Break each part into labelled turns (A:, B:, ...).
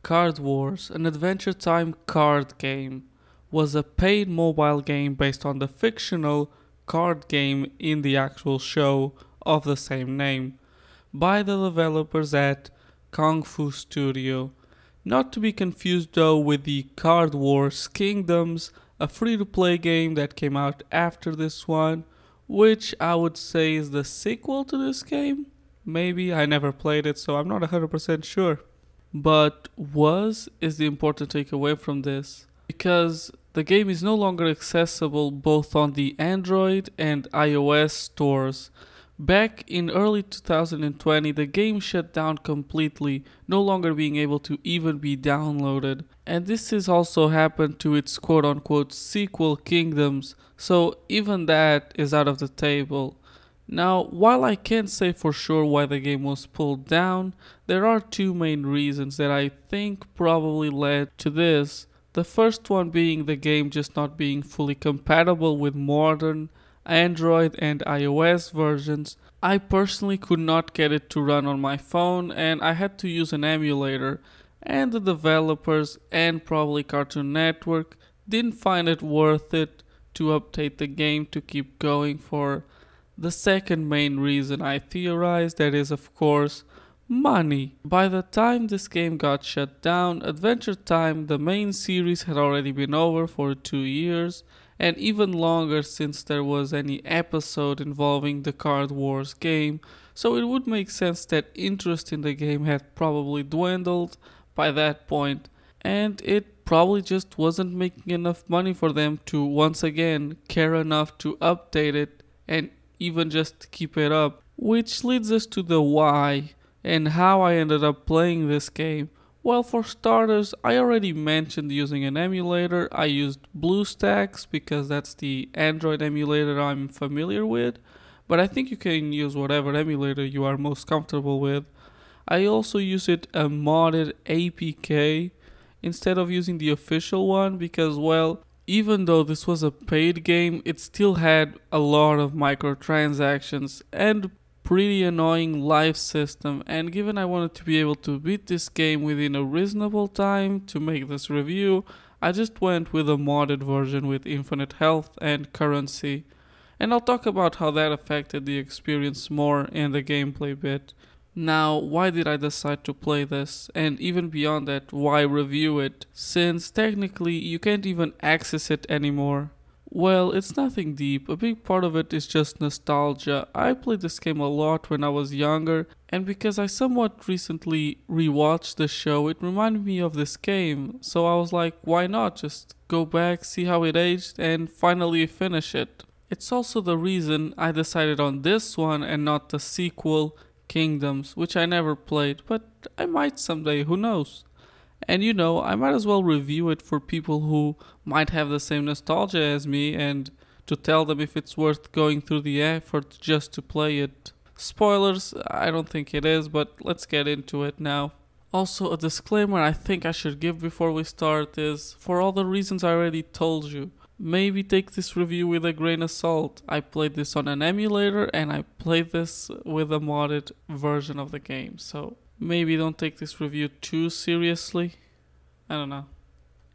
A: Card Wars, an Adventure Time card game, was a paid mobile game based on the fictional card game in the actual show of the same name by the developers at Kung Fu Studio. Not to be confused though with the Card Wars Kingdoms, a free to play game that came out after this one, which I would say is the sequel to this game. Maybe, I never played it, so I'm not 100% sure. But was is the important takeaway from this, because the game is no longer accessible both on the Android and iOS stores. Back in early 2020, the game shut down completely, no longer being able to even be downloaded. And this has also happened to its quote unquote sequel Kingdoms, so even that is out of the table. Now, while I can't say for sure why the game was pulled down, there are two main reasons that I think probably led to this. The first one being the game just not being fully compatible with modern Android and iOS versions. I personally could not get it to run on my phone and I had to use an emulator, and the developers and probably Cartoon Network didn't find it worth it to update the game to keep going for the second main reason I theorized, that is, of course, money. By the time this game got shut down, Adventure Time, the main series, had already been over for 2 years, and even longer since there was any episode involving the Card Wars game, so it would make sense that interest in the game had probably dwindled by that point, and it probably just wasn't making enough money for them to once again care enough to update it and even just keep it up. Which leads us to the why and how I ended up playing this game. Well, for starters, I already mentioned using an emulator. I used BlueStacks because that's the Android emulator I'm familiar with, but I think you can use whatever emulator you are most comfortable with. I also used a modded APK instead of using the official one because, well, even though this was a paid game, it still had a lot of microtransactions and pretty annoying life system, and given I wanted to be able to beat this game within a reasonable time to make this review, I just went with a modded version with infinite health and currency. And I'll talk about how that affected the experience more in the gameplay bit. Now, why did I decide to play this? And even beyond that, why review it? Since technically you can't even access it anymore. Well, it's nothing deep. A big part of it is just nostalgia. I played this game a lot when I was younger, and because I somewhat recently rewatched the show, it reminded me of this game. So I was like, why not just go back, see how it aged, and finally finish it? It's also the reason I decided on this one and not the sequel, Kingdoms, which I never played, but I might someday, who knows? And you know, I might as well review it for people who might have the same nostalgia as me and to tell them if it's worth going through the effort just to play it. Spoilers, I don't think it is, but let's get into it now. Also, a disclaimer I think I should give before we start is, for all the reasons I already told you, maybe take this review with a grain of salt. I played this on an emulator and I played this with a modded version of the game, so maybe don't take this review too seriously. I don't know.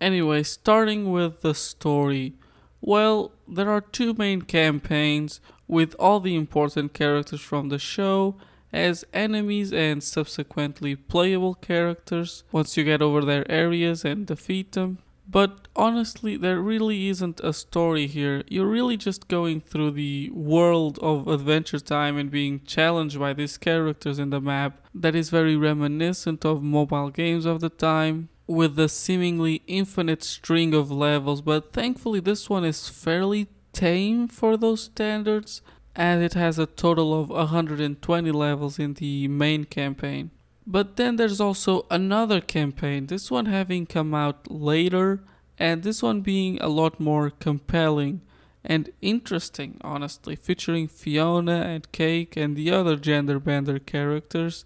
A: Anyway, starting with the story. Well, there are two main campaigns with all the important characters from the show as enemies and subsequently playable characters once you get over their areas and defeat them. But honestly, there really isn't a story here. You're really just going through the world of Adventure Time and being challenged by these characters in the map that is very reminiscent of mobile games of the time, with the seemingly infinite string of levels, but thankfully this one is fairly tame for those standards, and it has a total of 120 levels in the main campaign. But then there's also another campaign, this one having come out later, and this one being a lot more compelling and interesting, honestly, featuring Fiona and Cake and the other gender bender characters.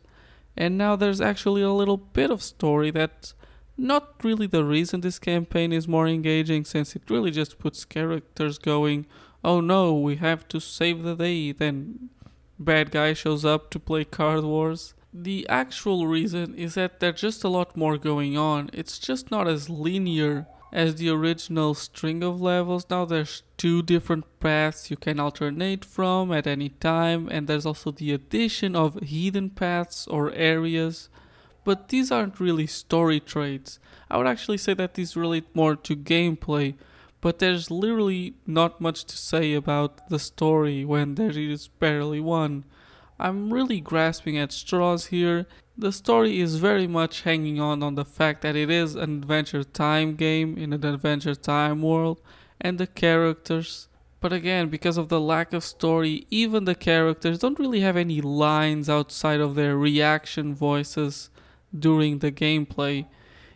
A: And now there's actually a little bit of story that's not really the reason this campaign is more engaging, since it really just puts characters going, oh no, we have to save the day, then bad guy shows up to play Card Wars. The actual reason is that there's just a lot more going on. It's just not as linear as the original string of levels. Now there's two different paths you can alternate from at any time, and there's also the addition of hidden paths or areas. But these aren't really story traits. I would actually say that these relate more to gameplay, but there's literally not much to say about the story when there is barely one. I'm really grasping at straws here. The story is very much hanging on the fact that it is an Adventure Time game in an Adventure Time world, and the characters. But again, because of the lack of story, even the characters don't really have any lines outside of their reaction voices during the gameplay.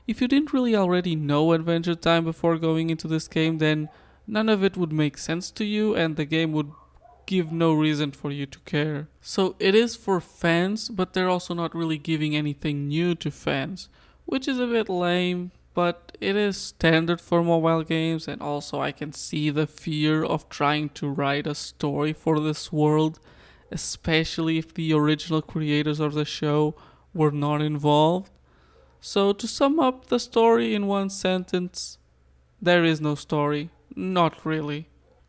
A: If you didn't really already know Adventure Time before going into this game, then none of it would make sense to you and the game would give no reason for you to care. So it is for fans, but they're also not really giving anything new to fans, which is a bit lame, but it is standard for mobile games, and also I can see the fear of trying to write a story for this world, especially if the original creators of the show were not involved. So to sum up the story in one sentence, there is no story. Not really.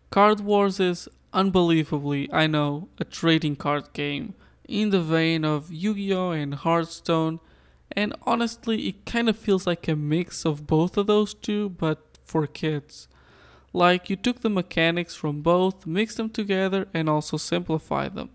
A: Card Wars is unbelievably, I know, a trading card game in the vein of Yu-Gi-Oh! And Hearthstone, and honestly it kind of feels like a mix of both of those two, but for kids. Like you took the mechanics from both, mixed them together, and also simplified them.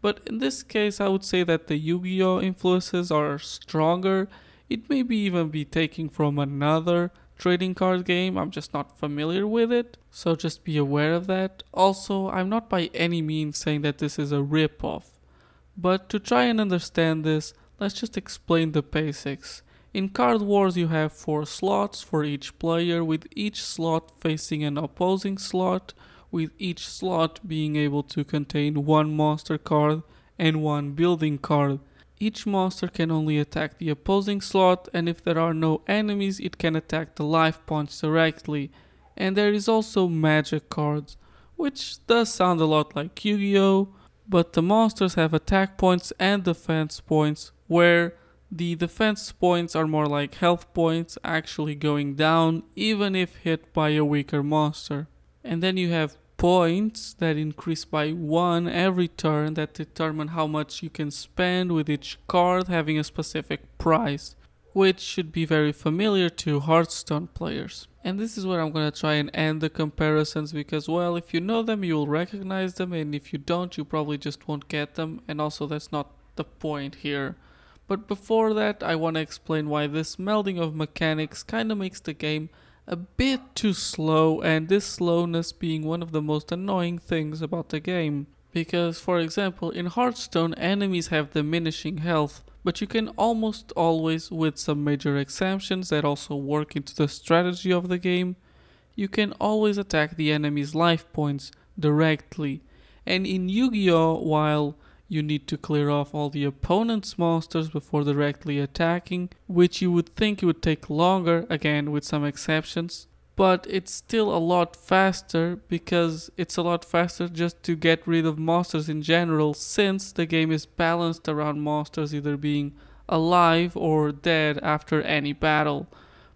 A: But in this case I would say that the Yu-Gi-Oh! Influences are stronger. It may be even be taking from another trading card game, I'm just not familiar with it, so just be aware of that. Also, I'm not by any means saying that this is a rip-off, but to try and understand this, let's just explain the basics. In Card Wars you have 4 slots for each player, with each slot facing an opposing slot, with each slot being able to contain 1 monster card and 1 building card. Each monster can only attack the opposing slot, and if there are no enemies it can attack the life points directly. And there is also magic cards, which does sound a lot like Yu-Gi-Oh! But the monsters have attack points and defense points, where the defense points are more like health points, actually going down even if hit by a weaker monster. And then you have points that increase by 1 every turn that determine how much you can spend, with each card having a specific price, which should be very familiar to Hearthstone players. And this is where I'm gonna try and end the comparisons, because well, if you know them you will recognize them, and if you don't you probably just won't get them, and also that's not the point here. But before that I want to explain why this melding of mechanics kinda makes the game a bit too slow, and this slowness being one of the most annoying things about the game. Because for example in Hearthstone enemies have diminishing health, but you can almost always, with some major exceptions that also work into the strategy of the game, you can always attack the enemy's life points directly. And in Yu-Gi-Oh! While you need to clear off all the opponent's monsters before directly attacking, which you would think it would take longer, again with some exceptions. But it's still a lot faster, because it's a lot faster just to get rid of monsters in general, since the game is balanced around monsters either being alive or dead after any battle.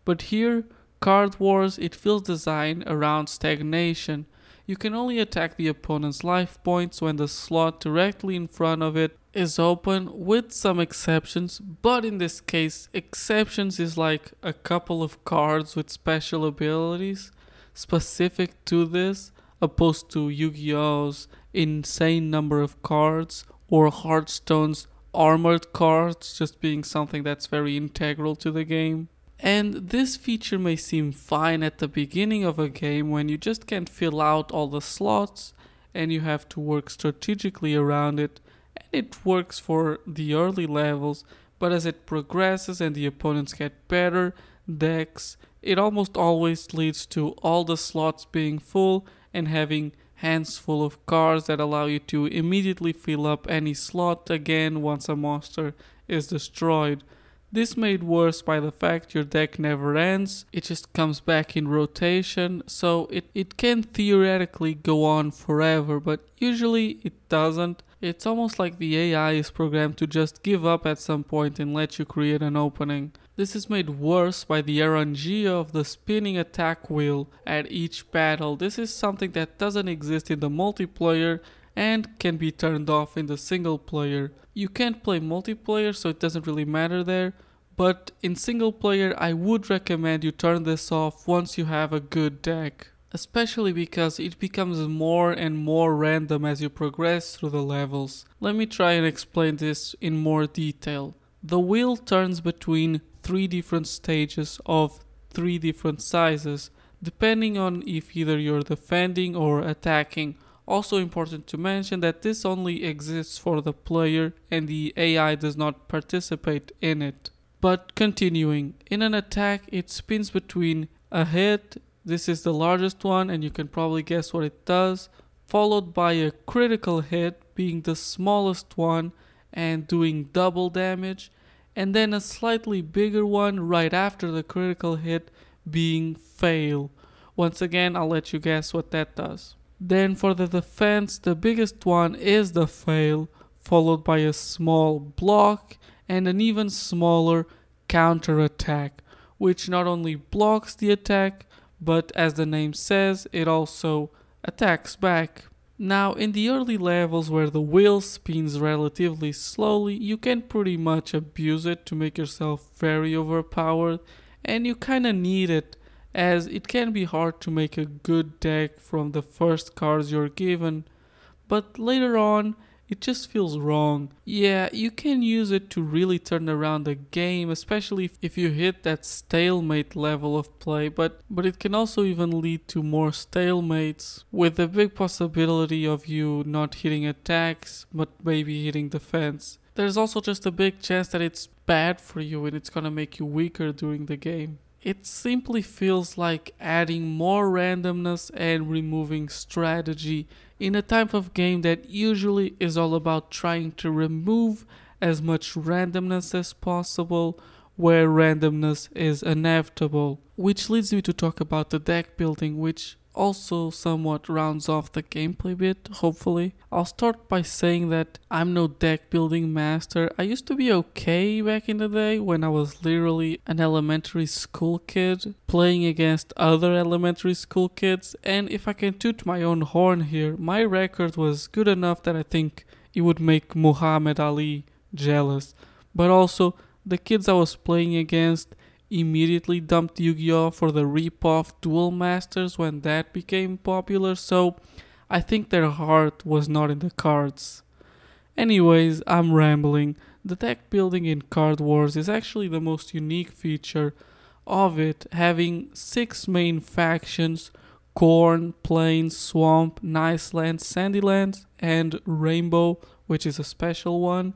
A: But here, Card Wars, it feels designed around stagnation. You can only attack the opponent's life points when the slot directly in front of it is open, with some exceptions, but in this case exceptions is like a couple of cards with special abilities specific to this, opposed to Yu-Gi-Oh's insane number of cards, or Hearthstone's armored cards just being something that's very integral to the game. And this feature may seem fine at the beginning of a game when you just can't fill out all the slots and you have to work strategically around it, and it works for the early levels, but as it progresses and the opponents get better decks, it almost always leads to all the slots being full and having hands full of cards that allow you to immediately fill up any slot again once a monster is destroyed. This made worse by the fact your deck never ends, it just comes back in rotation, so it can theoretically go on forever, but usually it doesn't. It's almost like the AI is programmed to just give up at some point and let you create an opening. This is made worse by the RNG of the spinning attack wheel at each battle. This is something that doesn't exist in the multiplayer and can be turned off in the single player. You can't play multiplayer, so it doesn't really matter there, but in single player I would recommend you turn this off once you have a good deck. Especially because it becomes more and more random as you progress through the levels. Let me try and explain this in more detail. The wheel turns between 3 different stages of 3 different sizes, depending on if either you're defending or attacking. Also important to mention that this only exists for the player and the AI does not participate in it. But continuing, in an attack it spins between a hit. This is the largest one and you can probably guess what it does, followed by a critical hit being the smallest one and doing double damage, and then a slightly bigger one right after the critical hit being fail. Once again, I'll let you guess what that does. Then for the defense, the biggest one is the fail, followed by a small block and an even smaller counter attack, which not only blocks the attack, but as the name says, it also attacks back. Now, in the early levels where the wheel spins relatively slowly, you can pretty much abuse it to make yourself very overpowered, and you kinda need it, as it can be hard to make a good deck from the first cards you're given, but later on, it just feels wrong. Yeah, you can use it to really turn around the game, especially if you hit that stalemate level of play, but it can also even lead to more stalemates, with the big possibility of you not hitting attacks, but maybe hitting defense. There's also just a big chance that it's bad for you and it's gonna make you weaker during the game. It simply feels like adding more randomness and removing strategy in a type of game that usually is all about trying to remove as much randomness as possible, where randomness is inevitable. Which leads me to talk about the deck building, which also somewhat rounds off the gameplay bit, hopefully. I'll start by saying that I'm no deck building master. I used to be okay back in the day when I was literally an elementary school kid playing against other elementary school kids, and if I can toot my own horn here, my record was good enough that I think it would make Muhammad Ali jealous. But also, the kids I was playing against immediately dumped Yu-Gi-Oh! For the rip-off Duel Masters when that became popular, so I think their heart was not in the cards. Anyways, I'm rambling. The deck building in Card Wars is actually the most unique feature of it, having 6 main factions: Corn, Plains, Swamp, Nice Lands, Sandy Lands, and Rainbow, which is a special one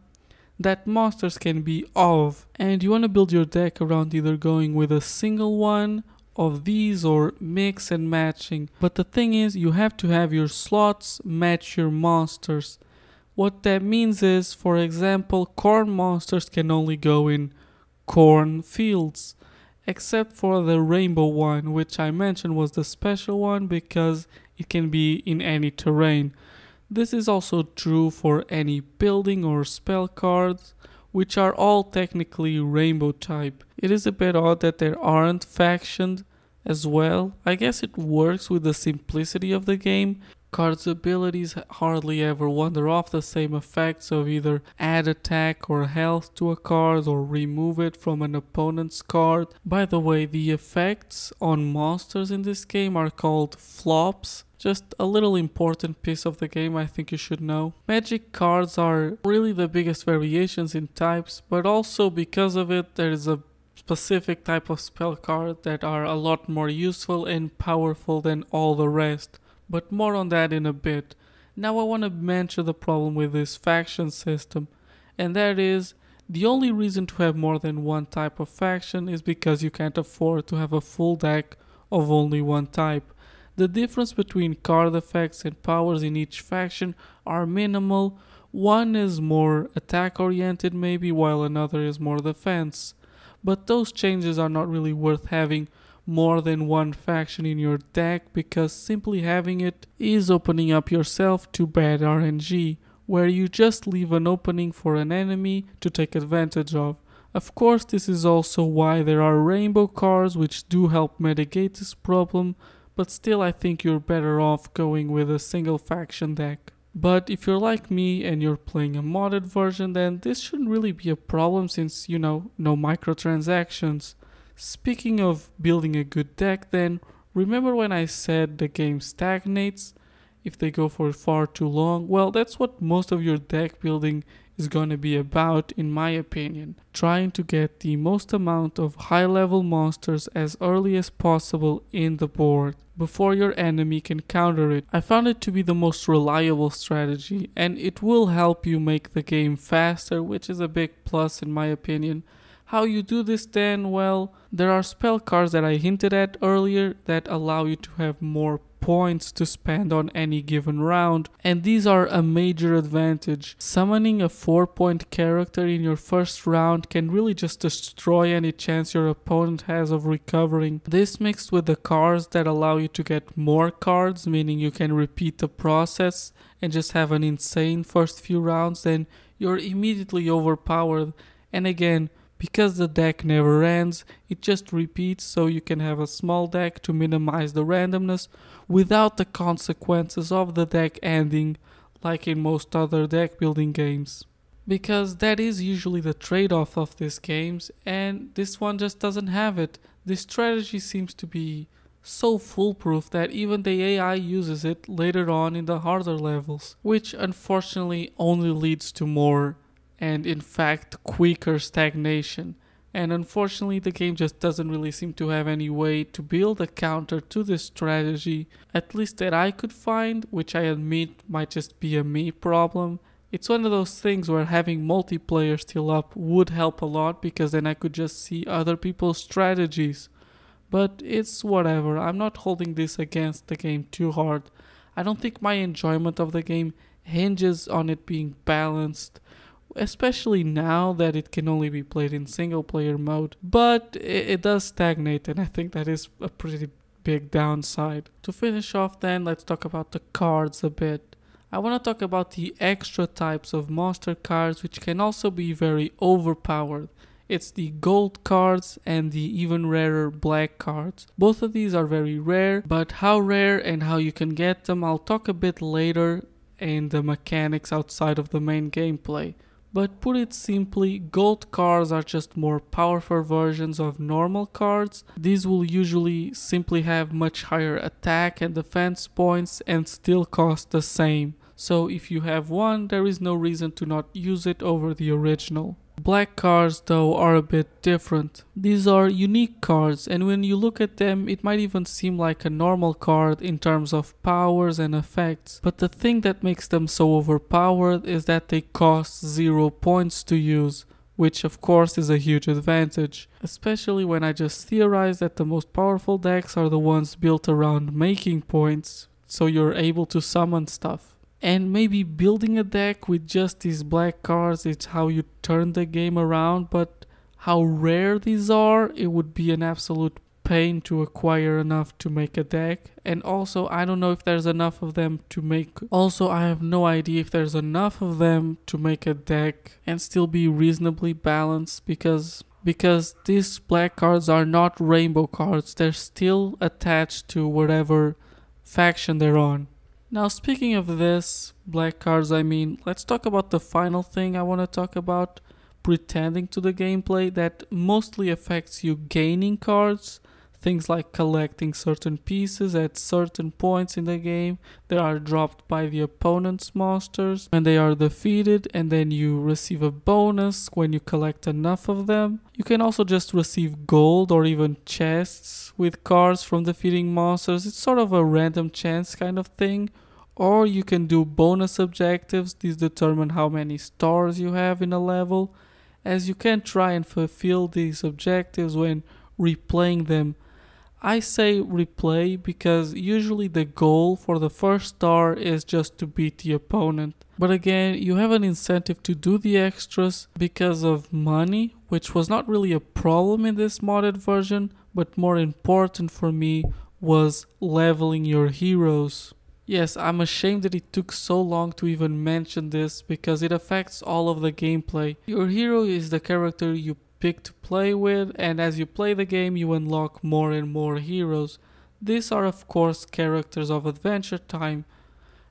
A: that monsters can be of, and you want to build your deck around either going with a single one of these or mix and matching. But the thing is, you have to have your slots match your monsters. What that means is, for example, corn monsters can only go in corn fields, except for the rainbow one, which I mentioned was the special one because it can be in any terrain. This is also true for any building or spell cards, which are all technically rainbow type. It is a bit odd that there aren't factions as well. I guess it works with the simplicity of the game. Cards' abilities hardly ever wander off the same effects of either add attack or health to a card or remove it from an opponent's card. By the way, the effects on monsters in this game are called flops. Just a little important piece of the game I think you should know. Magic cards are really the biggest variations in types, but also because of it there is a specific type of spell card that are a lot more useful and powerful than all the rest. But more on that in a bit. Now I want to mention the problem with this faction system, and that is the only reason to have more than one type of faction is because you can't afford to have a full deck of only one type. The difference between card effects and powers in each faction are minimal. One is more attack oriented maybe, while another is more defense. But those changes are not really worth having more than one faction in your deck, because simply having it is opening up yourself to bad RNG, where you just leave an opening for an enemy to take advantage of. Of course, this is also why there are rainbow cards which do help mitigate this problem, but still I think you're better off going with a single faction deck. But if you're like me and you're playing a modded version, then this shouldn't really be a problem since, no microtransactions. Speaking of building a good deck then, remember when I said the game stagnates if they go for far too long? Well, that's what most of your deck building is gonna be about, in my opinion. Trying to get the most amount of high level monsters as early as possible in the board before your enemy can counter it. I found it to be the most reliable strategy, and it will help you make the game faster, which is a big plus in my opinion. How you do this then? Well, there are spell cards that I hinted at earlier that allow you to have more points to spend on any given round, and these are a major advantage. Summoning a 4-point character in your first round can really just destroy any chance your opponent has of recovering. This mixed with the cards that allow you to get more cards, meaning you can repeat the process and just have an insane first few rounds, then you're immediately overpowered. And again, because the deck never ends, it just repeats, so you can have a small deck to minimize the randomness without the consequences of the deck ending like in most other deck building games. Because that is usually the trade-off of these games, and this one just doesn't have it. This strategy seems to be so foolproof that even the AI uses it later on in the harder levels, which unfortunately only leads to more and in fact quicker stagnation. And unfortunately the game just doesn't really seem to have any way to build a counter to this strategy, at least that I could find, which I admit might just be a me problem. It's one of those things where having multiplayer still up would help a lot, because then I could just see other people's strategies. But it's whatever, I'm not holding this against the game too hard. I don't think my enjoyment of the game hinges on it being balanced, especially now that it can only be played in single player mode, but it does stagnate, and I think that is a pretty big downside. To finish off then, let's talk about the cards a bit. I want to talk about the extra types of monster cards which can also be very overpowered. It's the gold cards and the even rarer black cards. Both of these are very rare, but how rare and how you can get them I'll talk a bit later in the mechanics outside of the main gameplay. But put it simply, gold cards are just more powerful versions of normal cards. These will usually simply have much higher attack and defense points and still cost the same. So if you have one, there is no reason to not use it over the original. Black cards though are a bit different. These are unique cards, and when you look at them it might even seem like a normal card in terms of powers and effects, but the thing that makes them so overpowered is that they cost 0 points to use, which of course is a huge advantage, especially when I just theorize that the most powerful decks are the ones built around making points, so you're able to summon stuff. And maybe building a deck with just these black cards is how you turn the game around, but how rare these are, it would be an absolute pain to acquire enough to make a deck. And also I don't know if there's enough of them to make, I have no idea if there's enough of them to make a deck and still be reasonably balanced, because these black cards are not rainbow cards, they're still attached to whatever faction they're on. Now speaking of this, black cards let's talk about the final thing I want to talk about, pretending to the gameplay that mostly affects you gaining cards. Things like collecting certain pieces at certain points in the game that are dropped by the opponent's monsters when they are defeated, and then you receive a bonus when you collect enough of them. You can also just receive gold or even chests with cards from defeating monsters. It's sort of a random chance kind of thing. Or you can do bonus objectives. These determine how many stars you have in a level, as you can try and fulfill these objectives when replaying them. I say replay because usually the goal for the first star is just to beat the opponent. But again, you have an incentive to do the extras because of money, which was not really a problem in this modded version, but more important for me was leveling your heroes. Yes, I'm ashamed that it took so long to even mention this because it affects all of the gameplay. Your hero is the character you pick to play with, and as you play the game, you unlock more and more heroes. These are, of course, characters of Adventure Time,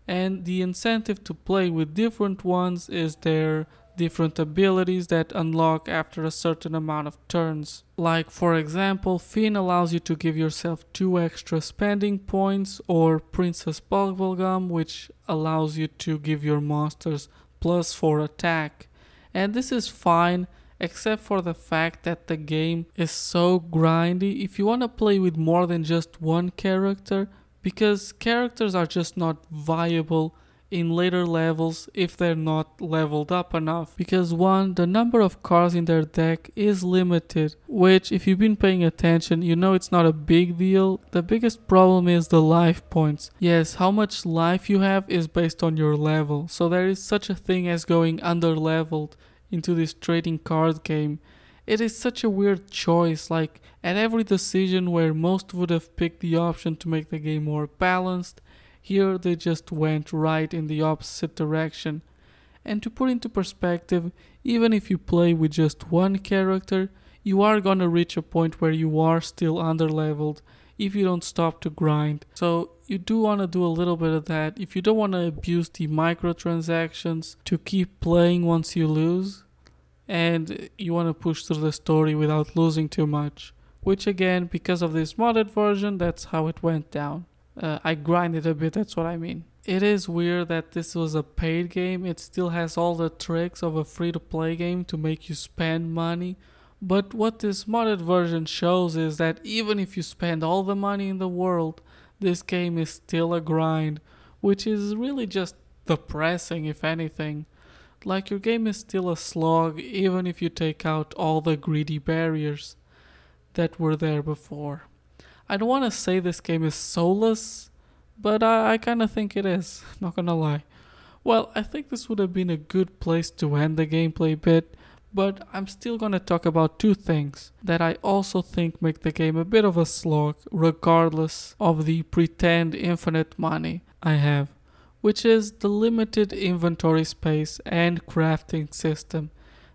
A: and the incentive to play with different ones is their different abilities that unlock after a certain amount of turns. Like, for example, Finn allows you to give yourself 2 extra spending points, or Princess Bubblegum, which allows you to give your monsters +4 attack. And this is fine, except for the fact that the game is so grindy if you want to play with more than just one character, because characters are just not viable in later levels if they're not leveled up enough. Because one, the number of cards in their deck is limited, which if you've been paying attention, you know it's not a big deal. The biggest problem is the life points. Yes, how much life you have is based on your level, so there is such a thing as going under leveled into this trading card game. It is such a weird choice, like at every decision where most would have picked the option to make the game more balanced, here they just went right in the opposite direction. And to put into perspective, even if you play with just one character, you are gonna reach a point where you are still underleveled if you don't stop to grind. So you do want to do a little bit of that if you don't want to abuse the microtransactions to keep playing once you lose, and you want to push through the story without losing too much. Which again, because of this modded version, that's how it went down. I grinded a bit, that's what I mean. It is weird that this was a paid game. It still has all the tricks of a free-to-play game to make you spend money. But what this modded version shows is that even if you spend all the money in the world, this game is still a grind, which is really just depressing if anything. Like, your game is still a slog even if you take out all the greedy barriers that were there before. I don't want to say this game is soulless, but I kind of think it is, not gonna lie. Well, I think this would have been a good place to end the gameplay bit, but I'm still gonna talk about 2 things that I also think make the game a bit of a slog, regardless of the pretend infinite money I have, which is the limited inventory space and crafting system.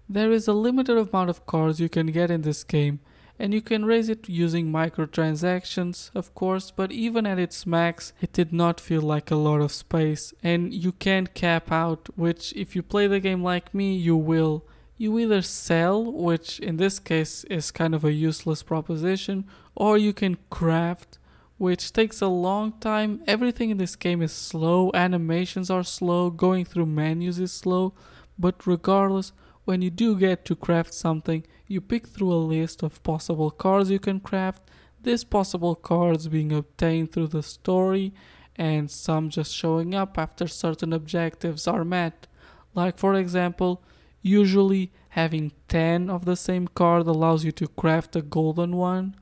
A: There is a limited amount of cards you can get in this game, and you can raise it using microtransactions, of course, but even at its max, it did not feel like a lot of space, and you can't cap out, which if you play the game like me, you will. You either sell, which in this case is kind of a useless proposition, or you can craft, which takes a long time. Everything in this game is slow, animations are slow, going through menus is slow, but regardless, when you do get to craft something, you pick through a list of possible cards you can craft, these possible cards being obtained through the story, and some just showing up after certain objectives are met. Like, for example, usually having 10 of the same card allows you to craft a golden one.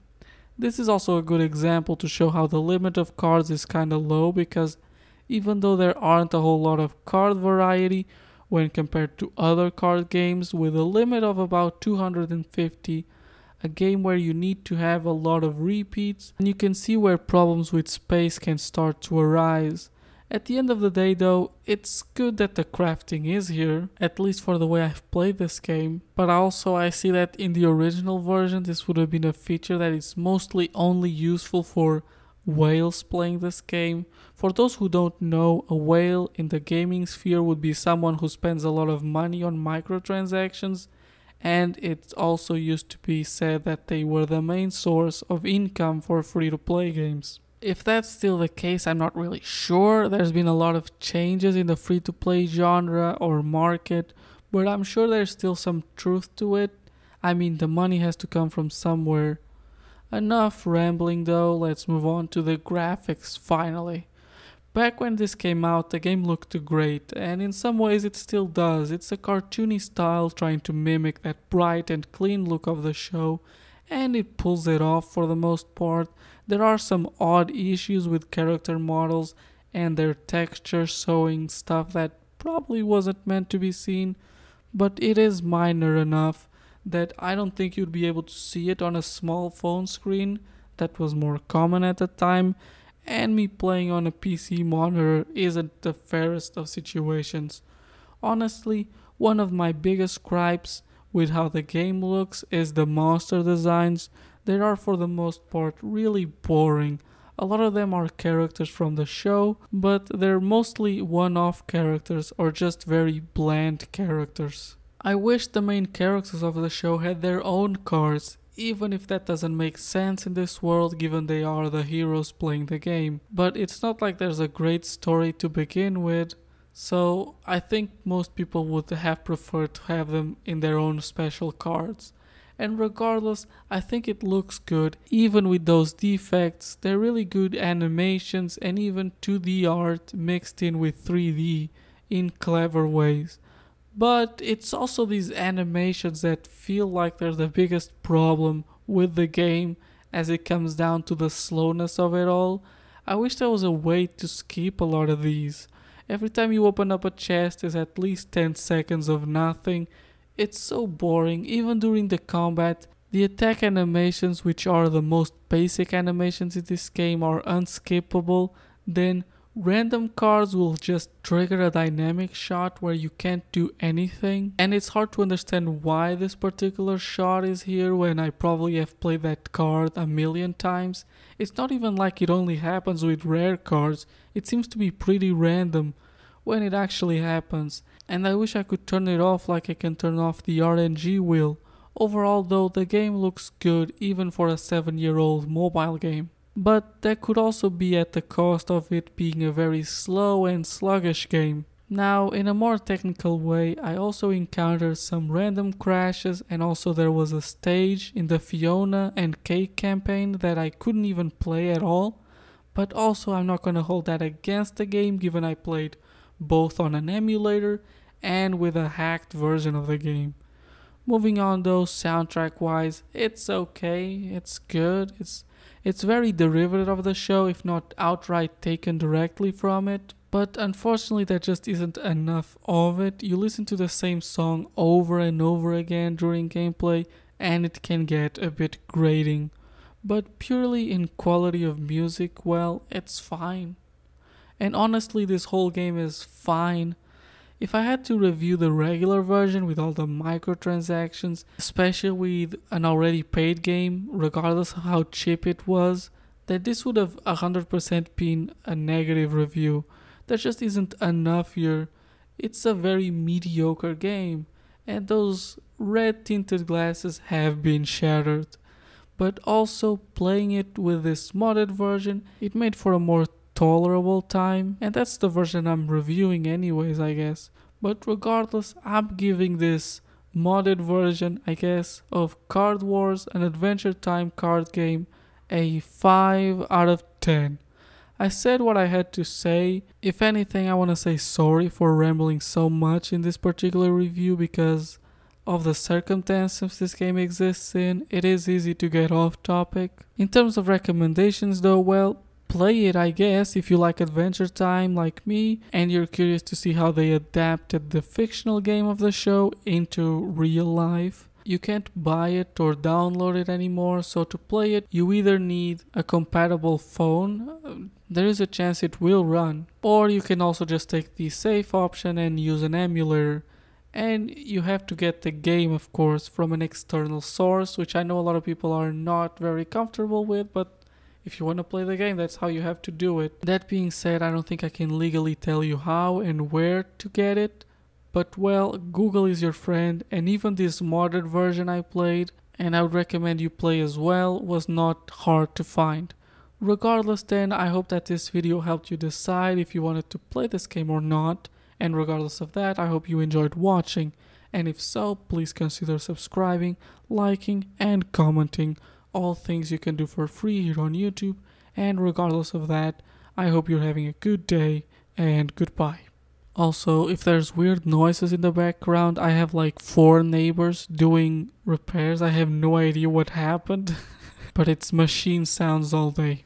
A: This is also a good example to show how the limit of cards is kinda low, because even though there aren't a whole lot of card variety when compared to other card games with a limit of about 250, a game where you need to have a lot of repeats, and you can see where problems with space can start to arise. At the end of the day though, it's good that the crafting is here, at least for the way I've played this game, but also I see that in the original version this would have been a feature that is mostly only useful for whales playing this game. For those who don't know, a whale in the gaming sphere would be someone who spends a lot of money on microtransactions, and it also used to be said that they were the main source of income for free-to-play games. If that's still the case, I'm not really sure. There's been a lot of changes in the free-to-play genre or market, but I'm sure there's still some truth to it. I mean, the money has to come from somewhere. Enough rambling though, let's move on to the graphics finally. Back when this came out, the game looked great, and in some ways it still does. It's a cartoony style trying to mimic that bright and clean look of the show, and it pulls it off for the most part. There are some odd issues with character models and their texture showing stuff that probably wasn't meant to be seen, but it is minor enough that I don't think you'd be able to see it on a small phone screen that was more common at the time, and me playing on a PC monitor isn't the fairest of situations. Honestly, one of my biggest gripes with how the game looks is the monster designs. They are for the most part really boring. A lot of them are characters from the show, but they're mostly one-off characters or just very bland characters. I wish the main characters of the show had their own cards, even if that doesn't make sense in this world given they are the heroes playing the game. But it's not like there's a great story to begin with, so I think most people would have preferred to have them in their own special cards. And regardless, I think it looks good. Even with those defects, they're really good animations and even 2D art mixed in with 3D in clever ways. But it's also these animations that feel like they're the biggest problem with the game as it comes down to the slowness of it all. I wish there was a way to skip a lot of these. Every time you open up a chest there's at least 10 seconds of nothing. It's so boring. Even during the combat, the attack animations, which are the most basic animations in this game, are unskippable. Then random cards will just trigger a dynamic shot where you can't do anything. And it's hard to understand why this particular shot is here when I probably have played that card a million times. It's not even like it only happens with rare cards. It seems to be pretty random when it actually happens. And I wish I could turn it off like I can turn off the RNG wheel. Overall though, the game looks good even for a 7-year-old mobile game. But that could also be at the cost of it being a very slow and sluggish game. Now, in a more technical way, I also encountered some random crashes, and also there was a stage in the Fiona and Cake campaign that I couldn't even play at all. But also I'm not gonna hold that against the game given I played both on an emulator and with a hacked version of the game. Moving on though, soundtrack wise, it's okay, it's good, it's very derivative of the show, if not outright taken directly from it, but unfortunately there just isn't enough of it. You listen to the same song over and over again during gameplay and it can get a bit grating. But purely in quality of music, well, it's fine. And honestly, this whole game is fine. If I had to review the regular version with all the microtransactions, especially with an already paid game, regardless of how cheap it was, then this would have 100% been a negative review. There just isn't enough here. It's a very mediocre game, and those red tinted glasses have been shattered. But also, playing it with this modded version, it made for a more tolerable time, and that's the version I'm reviewing anyways, I guess. But regardless, I'm giving this modded version, I guess, of Card Wars, an Adventure Time card game, a 5 out of 10. I said what I had to say. If anything, I want to say sorry for rambling so much in this particular review because of the circumstances this game exists in. It is easy to get off topic. In terms of recommendations though, well, play it, I guess, if you like Adventure Time like me and you're curious to see how they adapted the fictional game of the show into real life. You can't buy it or download it anymore, so to play it you either need a compatible phone, there is a chance it will run, or you can also just take the safe option and use an emulator. And you have to get the game, of course, from an external source, which I know a lot of people are not very comfortable with, but if you want to play the game, that's how you have to do it. That being said, I don't think I can legally tell you how and where to get it. But well, Google is your friend, and even this modded version I played, and I would recommend you play as well, was not hard to find. Regardless then, I hope that this video helped you decide if you wanted to play this game or not. And regardless of that, I hope you enjoyed watching. And if so, please consider subscribing, liking, and commenting. All things you can do for free here on YouTube, and regardless of that, I hope you're having a good day, and goodbye. Also, if there's weird noises in the background, I have like 4 neighbors doing repairs. I have no idea what happened, but it's machine sounds all day.